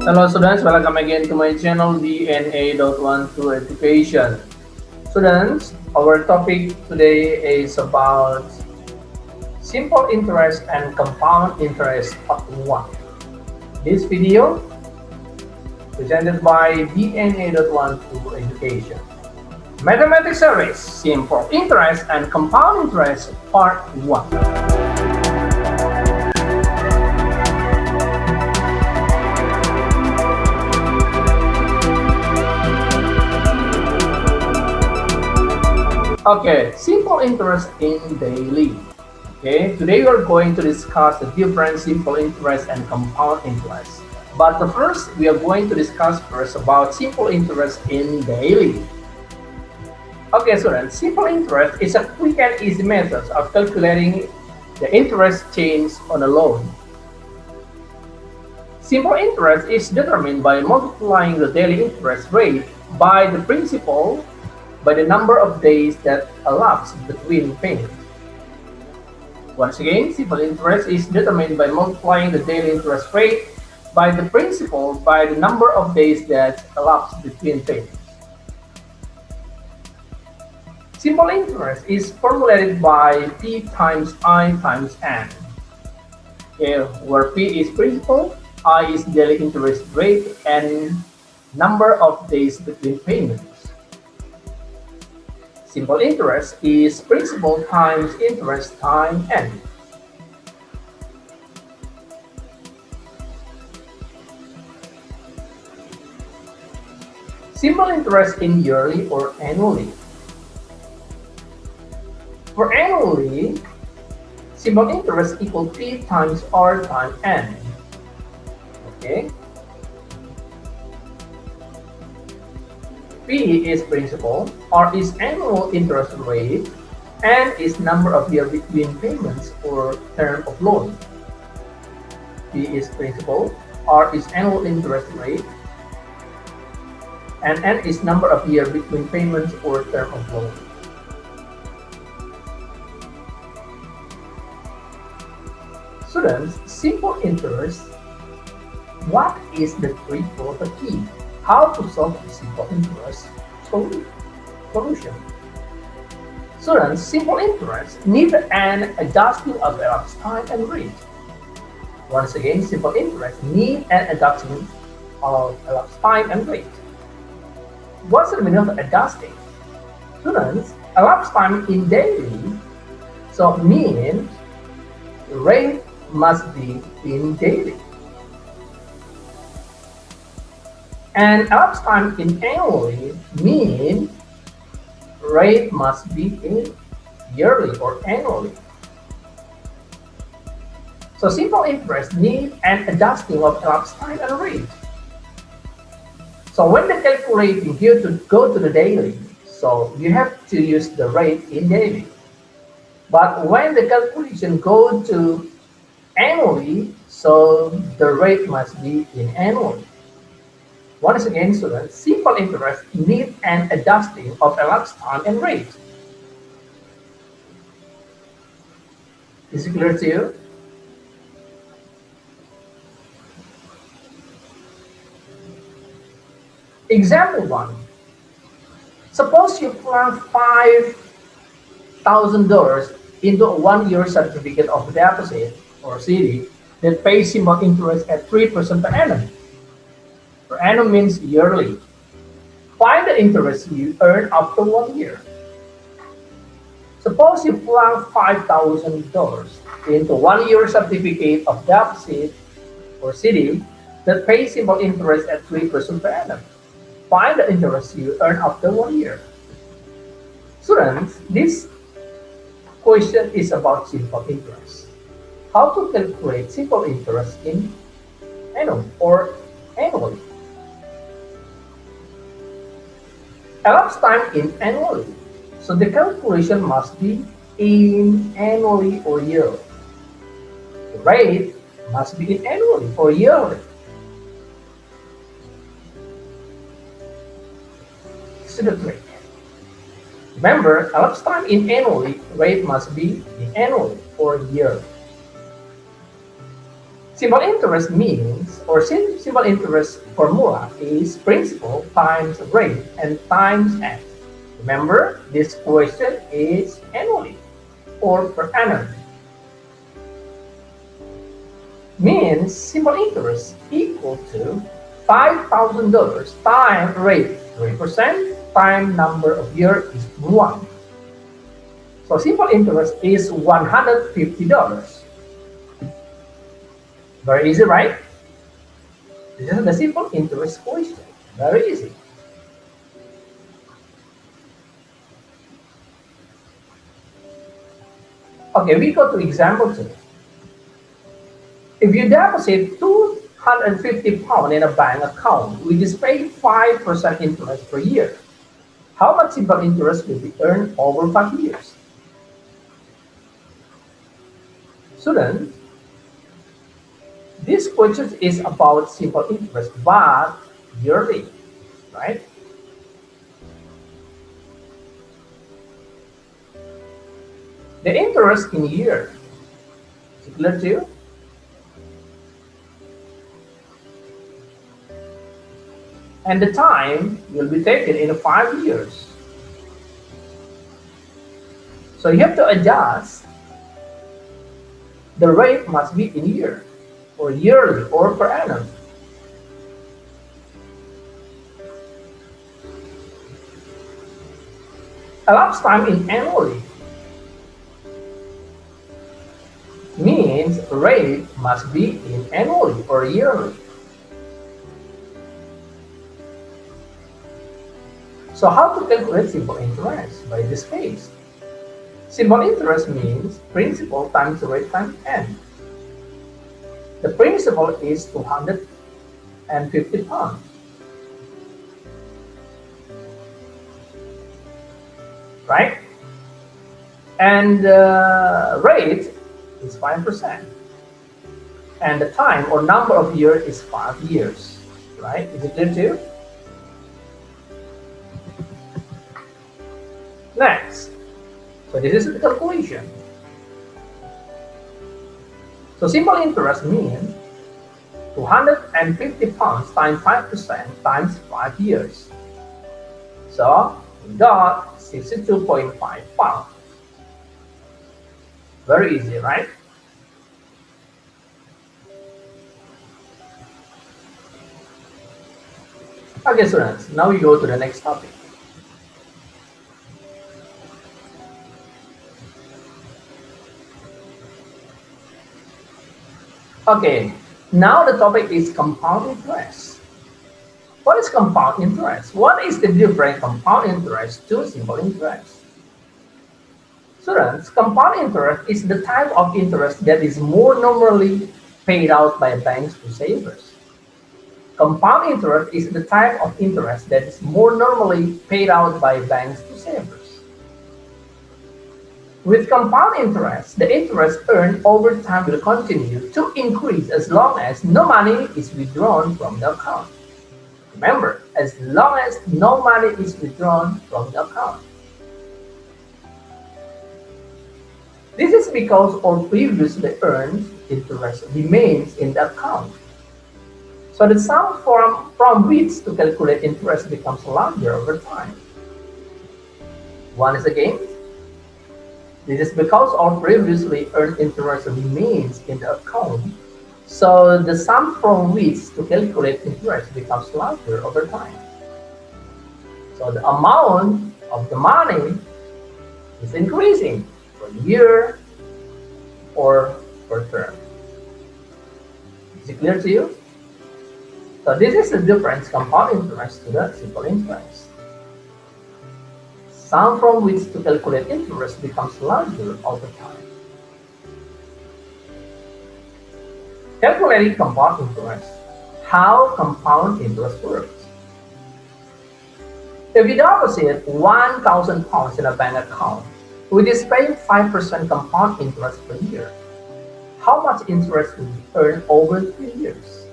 Hello students, welcome again to my channel DNA.12 Education. Students, our topic today is about simple interest and compound interest part 1. This video presented by DNA.12 Education. Mathematics series, simple interest and compound interest part 1. Okay, simple interest in daily. Okay, today we are going to discuss the different simple interest and compound interest. But first, we are going to discuss first about simple interest in daily. Okay, students, simple interest is a quick and easy method of calculating the interest change on a loan. Simple interest is determined by multiplying the daily interest rate by the principal by the number of days that elapse between payments. Once again, simple interest is determined by multiplying the daily interest rate by the principal by the number of days that elapse between payments. Simple interest is formulated by P times I times N, where P is principal, I is daily interest rate, and number of days between payments. Simple interest is principal times interest time N. Simple interest in yearly or annually. For annually, simple interest equal P times R times N. Okay. P is principal, R is annual interest rate, N is number of year between payments or term of loan. P is principal, R is annual interest rate, and N is number of year between payments or term of loan. Students, simple interest, what is the trick or the key? How to solve the simple interest solution. Students, simple interest need an adjustment of elapsed time and rate. Once again, simple interest need an adjustment of elapsed time and rate. What's the meaning of adjusting? Students, elapsed time in daily, so means rate must be in daily. And elapsed time in annually mean rate must be in yearly or annually. So simple interest need an adjusting of elapsed time and rate. So when the calculating here to go to the daily, so you have to use the rate in daily. But when the calculation go to annually, so the rate must be in annually. Once again, students, simple interest need an adjusting of elapsed time and rate. Is it clear to you? Example 1. Suppose you plunk $5,000 into a 1-year certificate of deposit or CD that pays simple interest at 3% per annum. Per annum means yearly. Find the interest you earn after 1 year. Suppose you plunk $5,000 into 1-year certificate of deposit or CD that pays simple interest at 3% per annum. Find the interest you earn after 1 year. Students, this question is about simple interest. How to calculate simple interest in annum or annually? Elapsed time in annually. So the calculation must be in annually or yearly. The rate must be in annually or yearly. So the trick. Remember, elapsed time in annually, rate must be in annually or yearly. Simple interest means, or simple interest formula is principal times rate and times n. Remember, this question is annually or per annum. Means simple interest equal to $5,000 times rate 3% times number of years is 1. So simple interest is $150. Very easy, right? This is the simple interest question. Very easy. Okay, we go to example 2. If you deposit £250 in a bank account, which is paid 5% interest per year, how much simple interest will be earned over 5 years? Students, this question is about simple interest, but yearly, right? The interest in year, is it clear to you? And the time will be taken in 5 years. So you have to adjust. The rate must be in year, or yearly, or per annum. Elapsed time in annually means rate must be in annually or yearly. So how to calculate simple interest by this case? Simple interest means principal times rate times n. The principal is £250. Right? And the rate is 5%. And the time or number of years is 5 years. Right? Is it clear to you? Next. So this is the calculation. So simple interest means £250 times 5% times 5 years. So we got 62.5 pounds. Very easy, right? Okay, students, now we go to the next topic. Okay, now the topic is compound interest. What is compound interest? What is the difference compound interest to simple interest? Students, compound interest is the type of interest that is more normally paid out by banks to savers. Compound interest is the type of interest that is more normally paid out by banks to savers. With compound interest, the interest earned over time will continue to increase as long as no money is withdrawn from the account. Remember, as long as no money is withdrawn from the account. This is because all previously earned interest remains in the account. So the sum from which to calculate interest becomes larger over time. Once again, this is because all previously earned interest remains in the account. So the sum from which to calculate interest becomes larger over time. So the amount of the money is increasing per year or per term. Is it clear to you? So this is the difference compound interest to the simple interest. Sum from which to calculate interest becomes larger over time. Calculating compound interest. How compound interest works. If you deposit £1,000 in a bank account, which is paying 5% compound interest per year, how much interest will be earned over 3 years?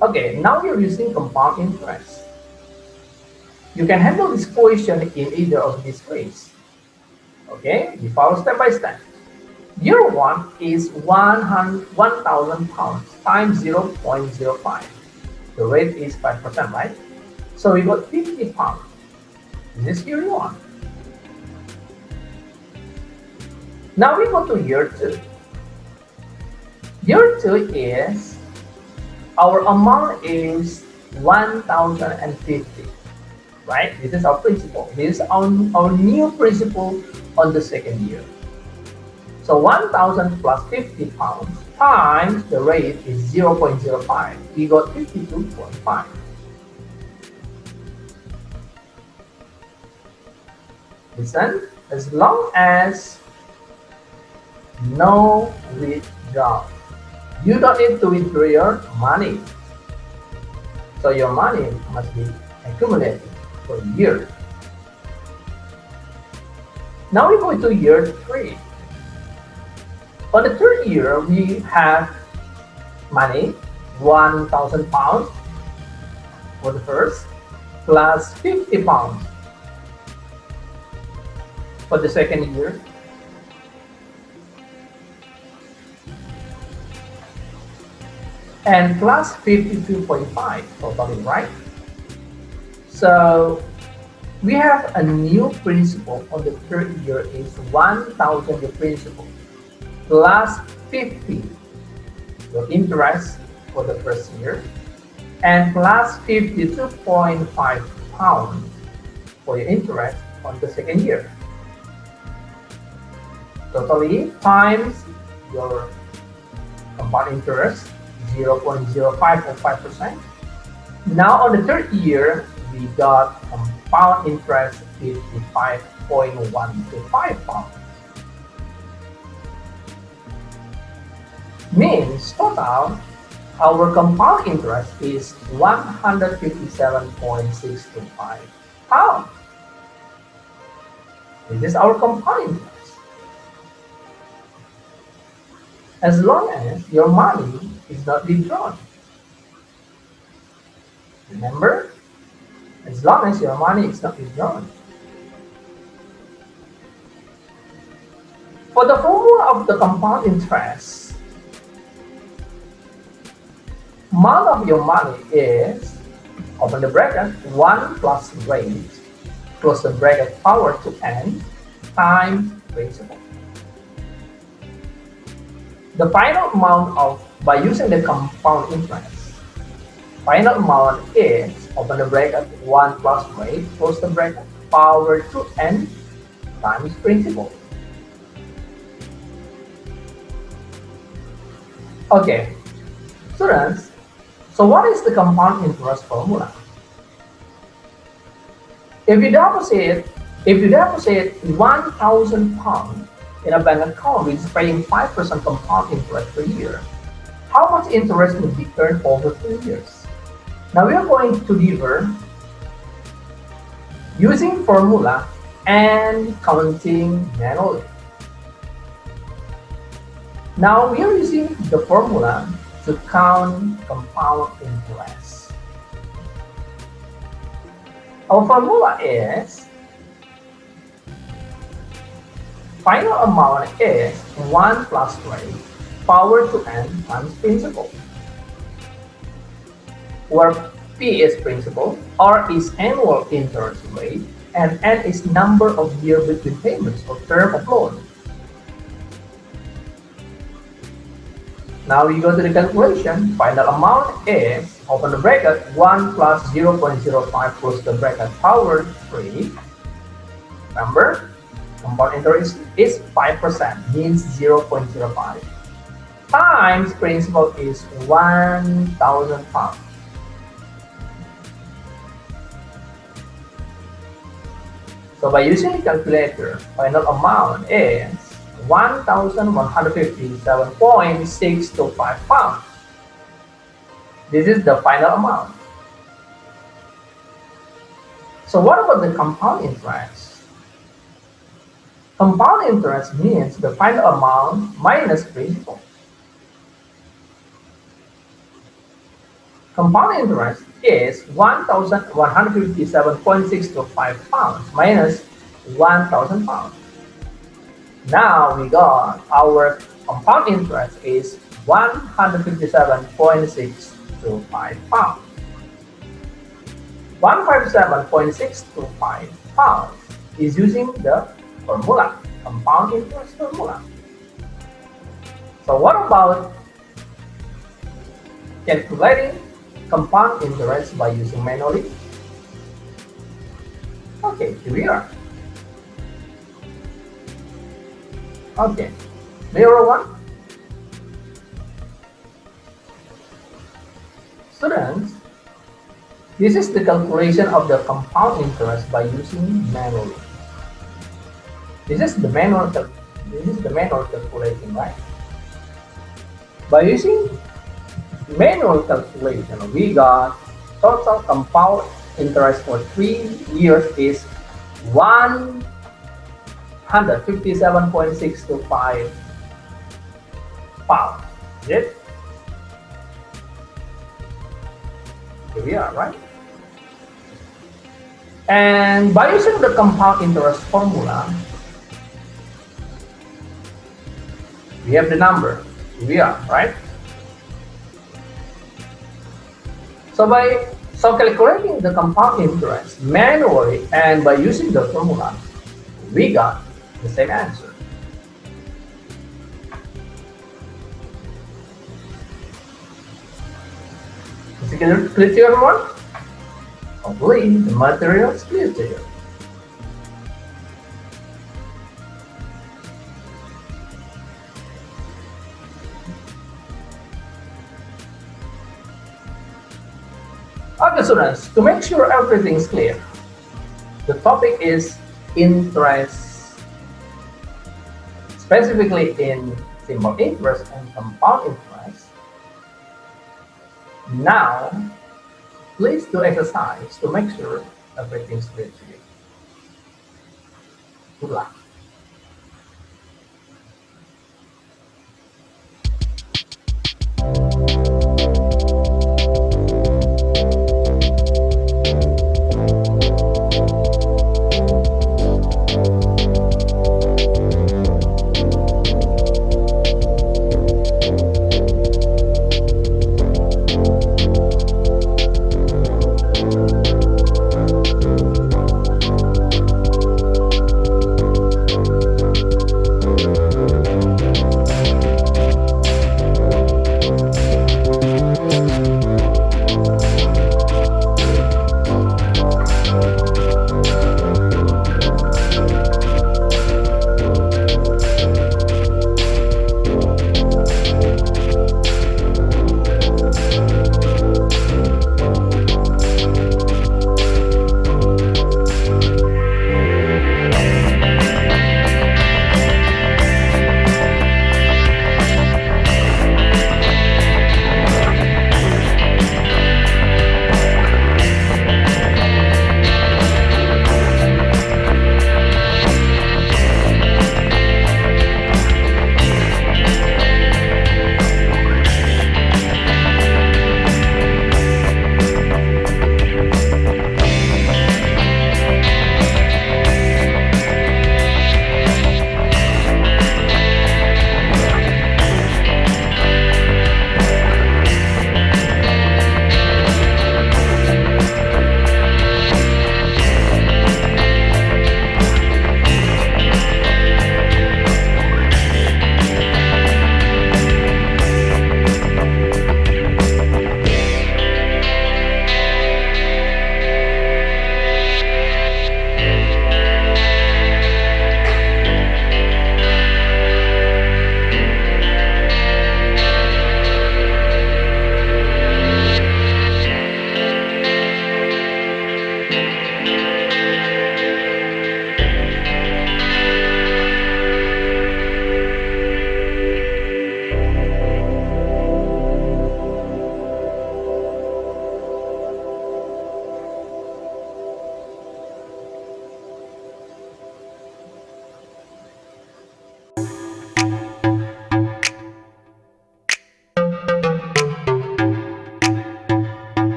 Okay, now you're using compound interest. You can handle this question in either of these ways. Okay, you follow step by step. Year 1 is 1,000 pounds times 0.05. The rate is 5%, right? So we got 50 pounds. This is year 1. Now we go to year 2. Year 2 is, our amount is 1,050, right? This is our principal. This is our new principal on the second year. So 1,000 plus 50 pounds times the rate is 0.05. We got 52.5. Listen, as long as no withdrawal, you don't need to withdraw your money. So your money must be accumulated for a year. Now we go to year 3. On the third year, we have money, 1,000 pounds for the first, plus 50 pounds for the second year, and plus 52.5 totally, right? So we have a new principal on the third year is 1,000 the principal plus 50 your interest for the first year, and plus 52.5 pounds for your interest on the second year. Totally times your compound interest 0.05 or 5%. Now on the third year, we got compound interest 55.125 pounds. Means total, our compound interest is 157.625 pounds. This is our compound interest. As long as your money is not withdrawn. Remember? As long as your money is not withdrawn. For the formula of the compound interest, amount of your money is, open the bracket, 1 plus rate, close the bracket, power to n, times principal. The final amount of, by using the compound interest, final amount is, open the bracket, 1 plus rate, close the bracket, power to n, times principal. Okay, students, so what is the compound interest formula? If you deposit 1,000 pounds in a bank account which is paying 5% compound interest per year, how much interest would be earned over 3 years? Now we are going to divide using formula and counting manually. Now we are using the formula to count compound interest. Our formula is, final amount is 1 plus rate, power to n times principal, where P is principal, R is annual interest rate, and N is number of year between payments or term of loan. Now we go to the calculation. Final amount is, open the bracket, 1 plus 0.05 close the bracket, power 3. Remember, compound interest is 5%, means 0.05. Times principal is 1,000 pounds. So by using the calculator, final amount is 1,157.625 pounds. This is the final amount. So what about the compound interest? Compound interest means the final amount minus principal. Compound interest is 1,157.625 pounds minus 1,000 pounds. Now we got our compound interest is 157.625 pounds. 157.625 pounds is using the formula, compound interest formula. So what about calculating compound interest by using manually? Okay, here we are. Okay, mirror one. Students, this is the calculation of the compound interest by using manually. This is the manual calculation, right? By using manual calculation, we got total compound interest for 3 years is 157.625 pounds. Is it? Here we are, right? And by using the compound interest formula, we have the number. Here we are, right? So calculating the compound interest manually and by using the formula, we got the same answer. Is it clear to everyone? Hopefully the material is clear to you. Okay, students, to make sure everything is clear, the topic is interest, specifically in simple interest and compound interest. Now, please do exercise to make sure everything is clear to you. Good luck.